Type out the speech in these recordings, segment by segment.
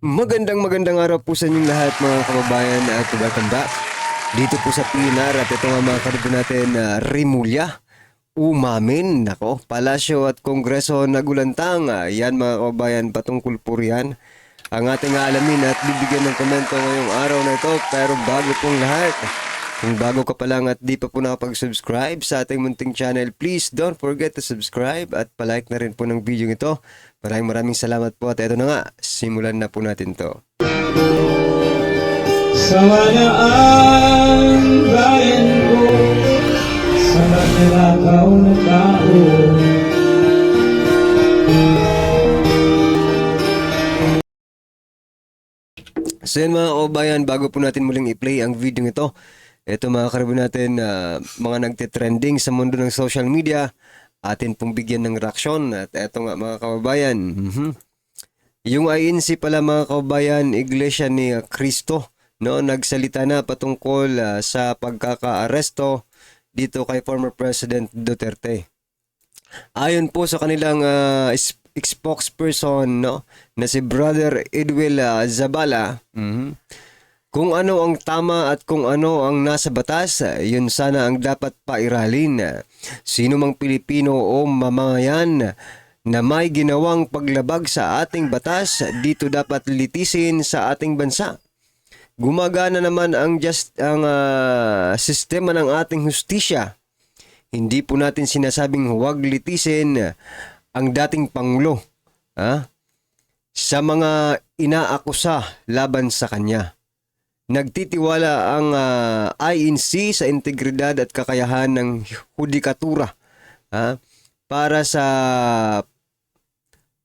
Magandang araw po sa inyong lahat mga kababayan at welcome back dito po sa PNR at ito nga mga karibo natin Rimulya, Umamin, nako, Palasyo at Kongreso nagulantang. Yan mga kababayan, patungkol po riyan ang ating alamin at bibigyan ng komento ngayong araw na ito. Pero bago pong lahat, kung bago ka pa lang at di pa po nakapag-subscribe sa ating munting channel, please don't forget to subscribe at palike na rin po ng video ito. Maraming salamat po at ito na nga, simulan na po natin to. Sawana ang bayan ko sa magnanakaw na tao. So yan mga kababayan, bago po natin muling i-play ang video ito, ito mga karibo natin, mga nagtitrending sa mundo ng social media, atin pong bigyan ng reaksyon. At eto nga mga kababayan, yung INC pala mga kababayan, Iglesia ni Cristo, no, nagsalita na patungkol sa pagkakaaresto dito kay former President Duterte. Ayon po sa kanilang spokesperson, no, na si Brother Edwil Zabala, kung ano ang tama at kung ano ang nasa batas, yun sana ang dapat pairalin. Sino mang Pilipino o mamamayan na may ginawang paglabag sa ating batas, dito dapat litisin sa ating bansa. Gumagana naman ang sistema ng ating hustisya. Hindi po natin sinasabing huwag litisin ang dating Pangulo sa mga inaakusa laban sa kanya. Nagtitiwala ang INC sa integridad at kakayahan ng hudikatura para sa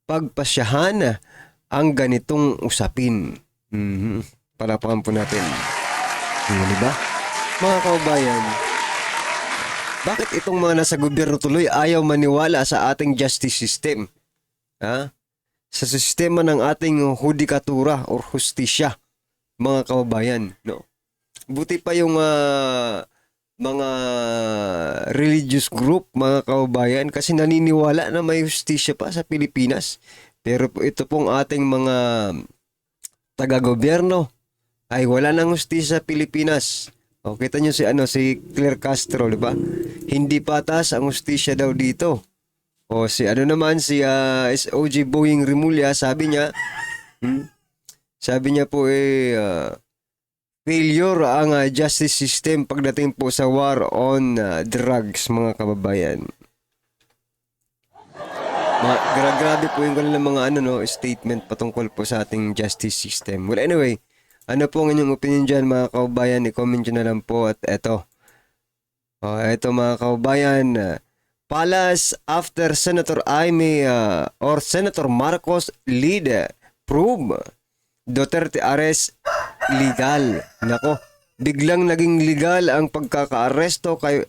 pagpasyahan ang ganitong usapin. Palapakan po natin. Di ba? Mga kababayan, bakit itong mga nasa gobyerno tuloy ayaw maniwala sa ating justice system? Sa sistema ng ating hudikatura or hustisya, mga kababayan, no? Buti pa yung mga religious group, mga kababayan, kasi naniniwala na may hustisya pa sa Pilipinas. Pero ito pong ating mga taga-gobyerno ay wala nang hustisya sa Pilipinas. O, kita nyo si Claire Castro, di ba? Hindi patas ang hustisya daw dito. O si SOG Boying Rimulya, sabi niya po failure ang justice system pagdating po sa war on drugs, mga kababayan. Grabe po yung kanilang mga statement patungkol po sa ating justice system. Well, anyway, ano po ang inyong opinion dyan mga kababayan? I-comment nyo na lang po. At eto mga kababayan, Palas after Senator Aimee or Senator Marcos lead prove Duterte arrest legal. Nako, biglang naging legal ang pagkakaaresto kay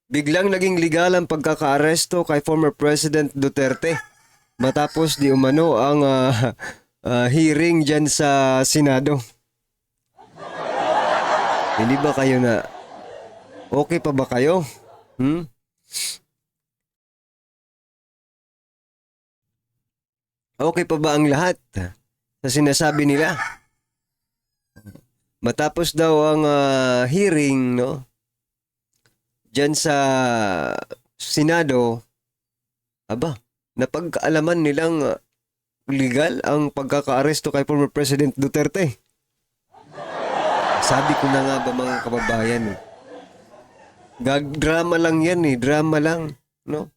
biglang naging legal ang pagkakaaresto kay former President Duterte matapos di umano ang hearing dyan sa Senado. Hindi ba kayo na okay pa ba kayo? Okay pa ba ang lahat sa sinasabi nila? Matapos daw ang hearing, no, dyan sa Senado, napagkaalaman nilang legal ang pagkakaaresto kay former President Duterte. Sabi ko na nga ba mga kababayan, drama lang yan drama lang, no?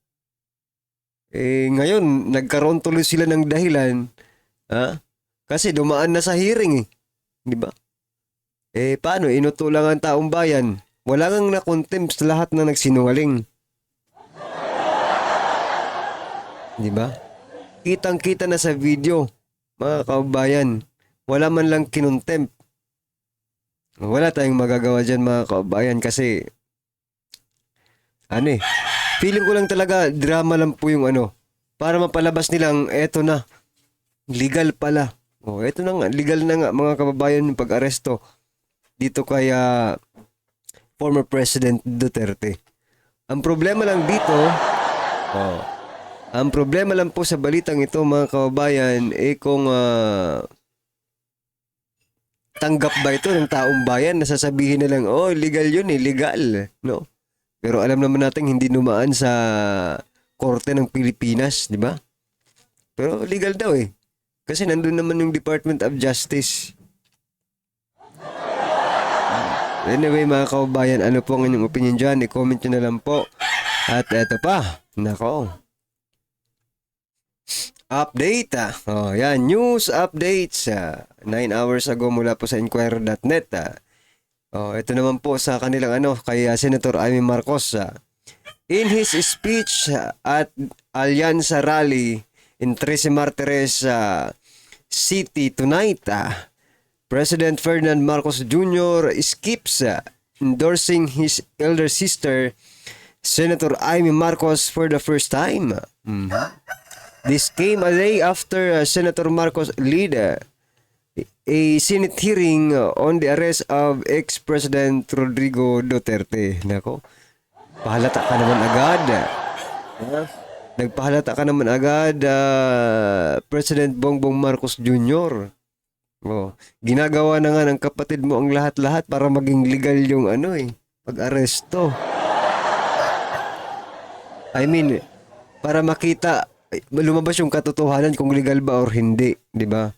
Ngayon, nagkaroon tuloy sila ng dahilan, kasi dumaan na sa hearing, di ba? Paano? Inutulang ang taong bayan. Wala kang na-contempt sa lahat na nagsinungaling. Di ba? Kitang-kita na sa video, mga kababayan. Wala man lang kinontempt. Wala tayong magagawa dyan, mga kababayan, kasi feeling ko lang talaga drama lang po yung para mapalabas nilang eto na, legal pala. Eto na nga, legal na nga mga kababayan yung pag-aresto dito kay former President Duterte. Ang problema lang dito, Ang problema lang po sa balitang ito mga kababayan, kung tanggap ba ito ng taong bayan, nasasabihin na lang, oh, legal yun legal, no? Pero alam naman natin hindi dumaan sa korte ng Pilipinas, di ba? Pero legal daw Kasi nandun naman yung Department of Justice. Anyway mga kababayan, ano po ang inyong opinion dyan? I-comment nyo na lang po. At eto pa, nako. Update yan, news updates 9 hours ago mula po sa Inquirer.net ito naman po sa kanilang kay Senator Amy Marcos in his speech at Alianza Rally in Trece Martires City tonight, President Ferdinand Marcos Jr. skips endorsing his elder sister Senator Amy Marcos for the first time. This came a day after Senator Marcos led a Senate hearing on the arrest of ex-President Rodrigo Duterte. Nako, pahalata ka naman agad. Nagpahalata ka naman agad, President Bongbong Marcos Jr. Ginagawa na nga ng kapatid mo ang lahat-lahat para maging legal yung pag-aresto. I mean, para makita lumabas yung katotohanan kung legal ba or hindi, di ba?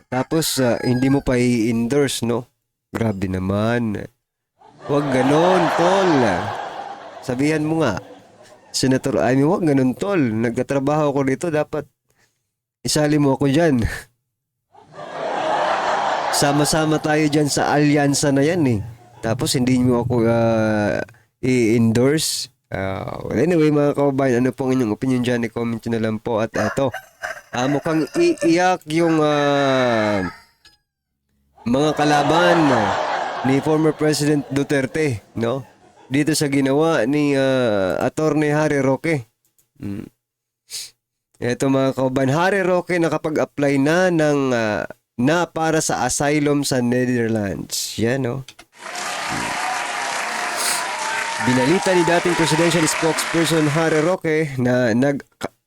Tapos hindi mo pa i-endorse, no? Grabe naman. Huwag ganon, tol. Sabihan mo nga, Senator Amy, huwag ganon, tol. Nagtatrabaho ako dito, dapat isali mo ako dyan. Sama-sama tayo dyan sa alyansa na yan Tapos hindi mo ako i-endorse. Anyway mga kababayan, ano pong inyong opinion dyan? I-comment nyo na lang po. At eto, mukhang iiyak yung mga kalaban ni former President Duterte, no? Dito sa ginawa ni Attorney Harry Roque. Eto mga kababayan, Harry Roque nakapag-apply na na para sa asylum sa Netherlands. Yan, no? Binalita ni dating presidential spokesperson Harry Roque na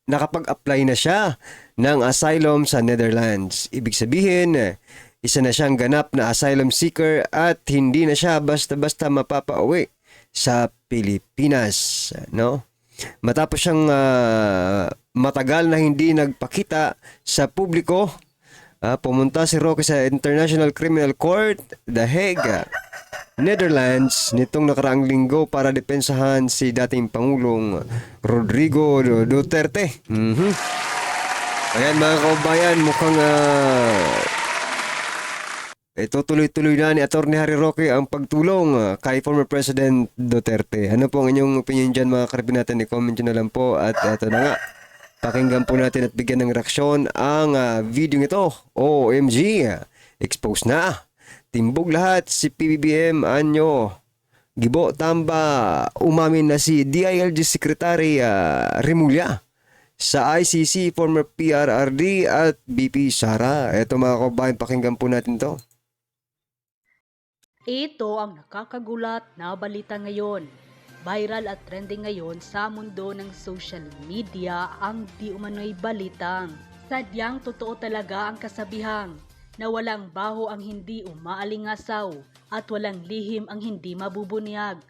nakapag-apply na siya ng asylum sa Netherlands. Ibig sabihin, isa na siyang ganap na asylum seeker at hindi na siya basta-basta mapapauwi sa Pilipinas, no? Matapos siyang matagal na hindi nagpakita sa publiko, pumunta si Roque sa International Criminal Court, The Hague, Netherlands nitong nakaraang linggo para depensahan si dating Pangulong Rodrigo Duterte. Ayan mga kababayan, mukhang tuloy-tuloy na ni Attorney Harry Roque ang pagtulong kay former President Duterte. Ano po ang inyong opinion dyan mga karibin natin? I-comment nyo na lang po. At ito na nga, pakinggan po natin at bigyan ng reaksyon ang video ito. OMG, expose na. Timbog lahat si PBBM Anyo. Gibo tamba umamin na si DILG Secretary Remulla sa ICC, former PRRD at BP Sara. Ito mga kababayan, pakinggan po natin to. Ito ang nakakagulat na balita ngayon. Viral at trending ngayon sa mundo ng social media ang di umano'y balitang sadyang totoo talaga ang kasabihang na walang baho ang hindi umaalingasaw at walang lihim ang hindi mabubunyag.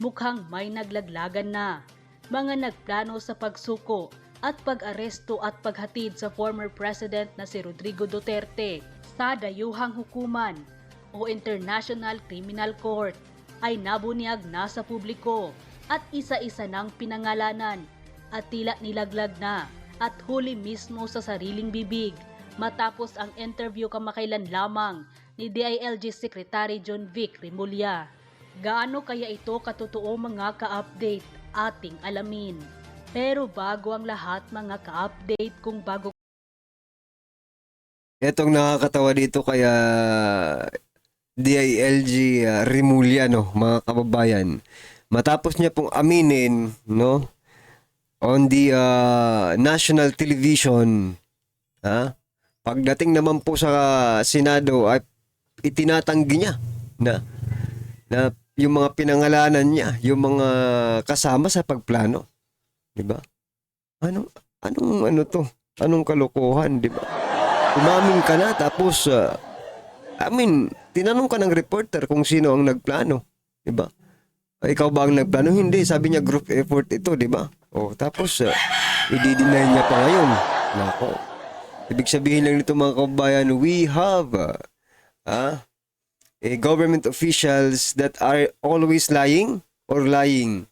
Mukhang may naglaglagan na. Mga nagplano sa pagsuko at pag-aresto at paghatid sa former president na si Rodrigo Duterte sa dayuhang hukuman o International Criminal Court ay nabunyag na sa publiko at isa-isa ng pinangalanan at tila nilaglag na at huli mismo sa sariling bibig matapos ang interview kamakailan lamang ni DILG Secretary John Vic Remulla. Gaano kaya ito katotoo mga ka-update ating alamin. Pero bago ang lahat mga ka-update, kung bago Etong nakakatawa dito kaya DILG Remulla, no, mga kababayan. Matapos niya pong aminin, no, on the national television, pagdating naman po sa Senado ay itinatanggi niya na yung mga pinangalanan niya, yung mga kasama sa pagplano. 'Di ba? Anong ano to? Anong kalokohan, 'di ba? Umamin ka na tapos tinanong ka ng reporter kung sino ang nagplano, 'di ba? Ikaw ba ang nagplano? Hindi, sabi niya group effort ito, 'di ba? Oh, tapos i-deny niya pa ngayon. Nako. Ibig sabihin lang nito mga kabayan, we have government officials that are always lying or lying.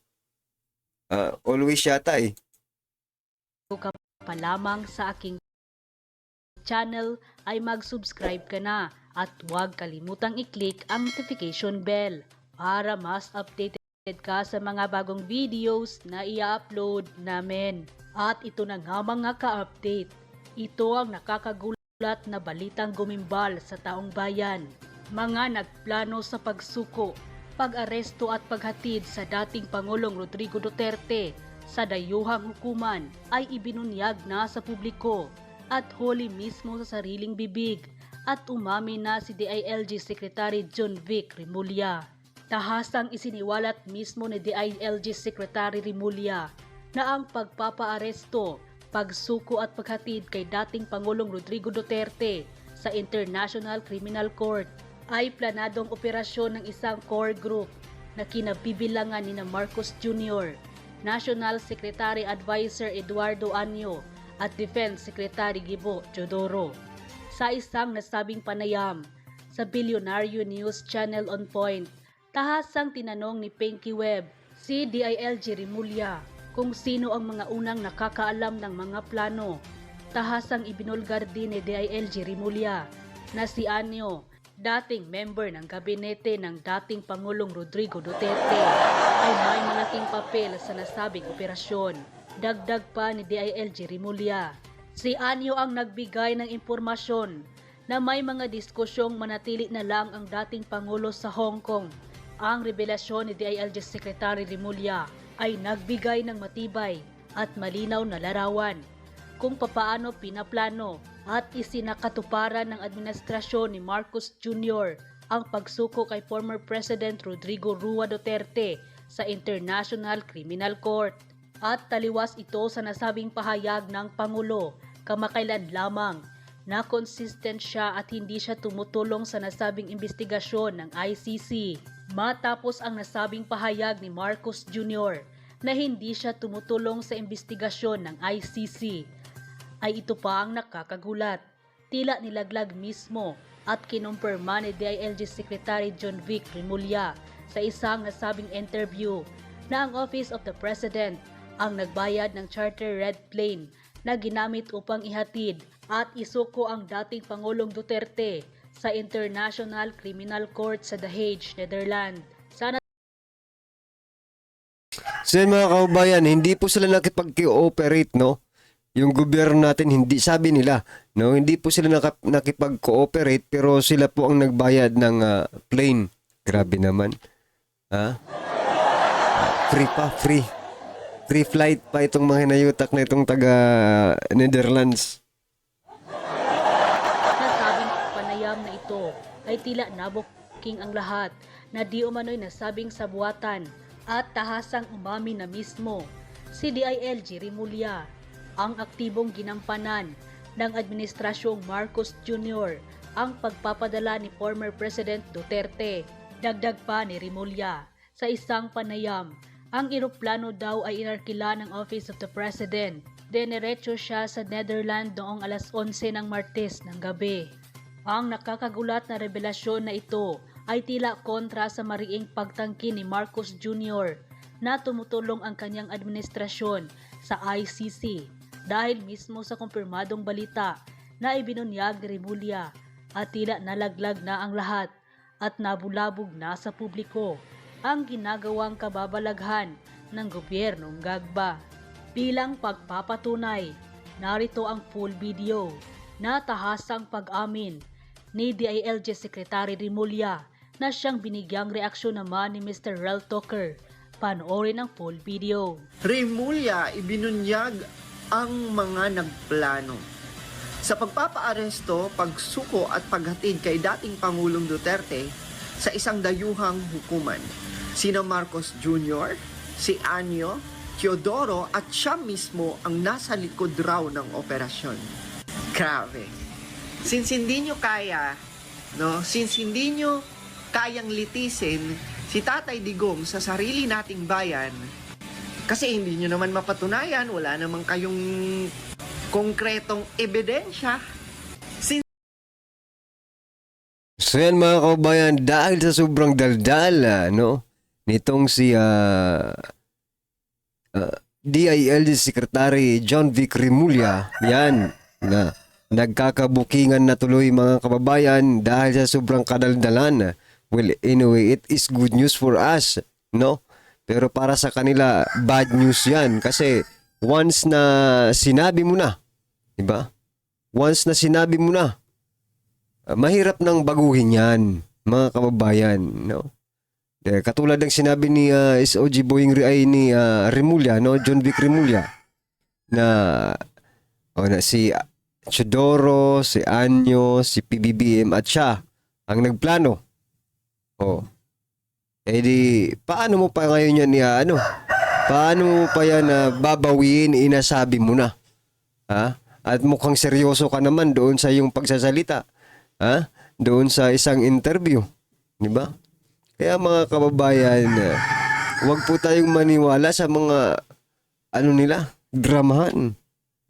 Always yata eh. ka pa lamang sa aking channel ay mag-subscribe ka na at huwag kalimutang i-click ang notification bell para mas updated ka sa mga bagong videos na i-upload namin. At ito na nga mga ka-update. Ito ang nakakagulat na balitang gumimbal sa taong bayan. Mga nagplano sa pagsuko, pag-aresto at paghatid sa dating Pangulong Rodrigo Duterte sa dayuhang hukuman ay ibinunyag na sa publiko at huli mismo sa sariling bibig at umami na si DILG Secretary John Vic Remulla. Tahasang isiniwalat mismo ni DILG Secretary Remulla na ang pagpapaaresto, pagsuko at paghatid kay dating Pangulong Rodrigo Duterte sa International Criminal Court ay planadong operasyon ng isang core group na kinabibilangan ni Marcos Jr., National Secretary Advisor Eduardo Anyo at Defense Secretary Gibo Teodoro. Sa isang nasabing panayam sa Billionaire News Channel On Point, tahasang tinanong ni Pinky Webb si DILG Remulla kung sino ang mga unang nakakaalam ng mga plano. Tahasang ibinulgar din ni DILG Remulla na si Anyo, dating member ng gabinete ng dating Pangulong Rodrigo Duterte, ay may malaking papel sa nasabing operasyon. Dagdag pa ni DILG Remulla, si Anyo ang nagbigay ng impormasyon na may mga diskusyong manatili na lang ang dating Pangulo sa Hong Kong. Ang revelasyon ni DILG Secretary Remulla ay nagbigay ng matibay at malinaw na larawan kung papaano pinaplano at isinakatuparan ng administrasyon ni Marcos Jr. ang pagsuko kay former President Rodrigo Rua Duterte sa International Criminal Court. At taliwas ito sa nasabing pahayag ng Pangulo kamakailan lamang na consistent siya at hindi siya tumutulong sa nasabing investigasyon ng ICC. Matapos ang nasabing pahayag ni Marcos Jr. na hindi siya tumutulong sa investigasyon ng ICC, ay ito pa ang nakakagulat. Tila nilaglag mismo at kinumpirma ni DILG Secretary John Vic Remulla sa isang nasabing interview na ang Office of the President ang nagbayad ng charter red plane na ginamit upang ihatid at isuko ang dating Pangulong Duterte sa International Criminal Court sa The Hague, Netherlands. So mga kaubayan, hindi po sila nakipag-cooperate, no? Yung gobyerno natin, hindi, sabi nila, no? Hindi po sila nakipag-cooperate pero sila po ang nagbayad ng plane. Grabe naman. Free pa, free. Free flight pa itong mga hinayutak na itong taga Netherlands. Nasabing panayam na ito ay tila nabuking ang lahat na di umano'y nasabing sabuatan at tahasang umami na mismo si DILG Remulla ang aktibong ginampanan ng Administrasyong Marcos Jr. ang pagpapadala ni former President Duterte. Dagdag pa ni Remulla sa isang panayam, ang eroplano daw ay inarkila ng Office of the President. Dinerecho siya sa Netherlands noong alas 11 ng Martes ng gabi. Ang nakakagulat na revelasyon na ito ay tila kontra sa mariing pagtangki ni Marcos Jr. na tumutulong ang kanyang administrasyon sa ICC dahil mismo sa kumpirmadong balita na ibinunyag ni Remulla at tila nalaglag na ang lahat at nabulabog na sa publiko ang ginagawang kababalaghan ng gobyernong Gagba. Bilang pagpapatunay, narito ang full video na tahasang pag-amin ni DILG Secretary Remulla na siyang binigyang reaksyon naman ni Mr. Rel Tucker. Panoorin ang full video. Remulla ibinunyag ang mga nagplano sa pagpapaaresto, pagsuko at paghatid kay dating Pangulong Duterte sa isang dayuhang hukuman. Sina Marcos Jr., si Anyo, Teodoro at siya mismo ang nasa likod raw ng operasyon. Grabe. Since hindi nyo kaya, no? Since hindi nyo kayang litisin si Tatay Digong sa sarili nating bayan, kasi hindi nyo naman mapatunayan, wala naman kayong konkretong ebidensya. So yan mga kababayan, dahil sa sobrang daldal, no? Nitong si DILG Secretary John Vic Remulla, yan, na nagkakabukingan na tuloy mga kababayan dahil sa sobrang kadaldalan. Well, anyway, it is good news for us, no? Pero para sa kanila, bad news yan. Kasi once na sinabi mo na, di ba? Once na sinabi mo na, mahirap nang baguhin yan, mga kababayan, no? Katulad ng sinabi ni SOG Boying ni Remulla, no? John Vic Remulla, na si Teodoro, si Anyo, si PBBM at siya ang nagplano. Di, paano mo pa ngayon yan paano mo pa yan babawiin, inasabi mo na? Ha? At mukhang seryoso ka naman doon sa iyong pagsasalita. Ha? Doon sa isang interview. Di ba? Kaya mga kababayan, huwag po tayong maniwala sa mga dramahan.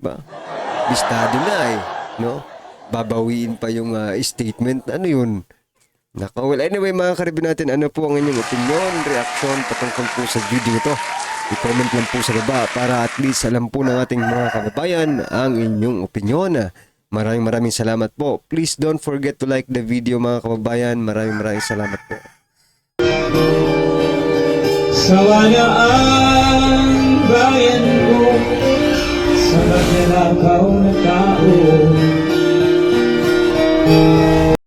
Ba? Bistado na no? Babawiin pa yung statement. Ano yun? Nako, well, anyway mga karibin natin, ano po ang inyong opinion, reaksyon patungkol po sa video ito? I-comment lang po sa baba para at least alam po ng ating mga kababayan ang inyong opinion. Maraming salamat po. Please don't forget to like the video mga kababayan. Maraming salamat po. Sawa na ang bayan ko sa magnanakaw na tao.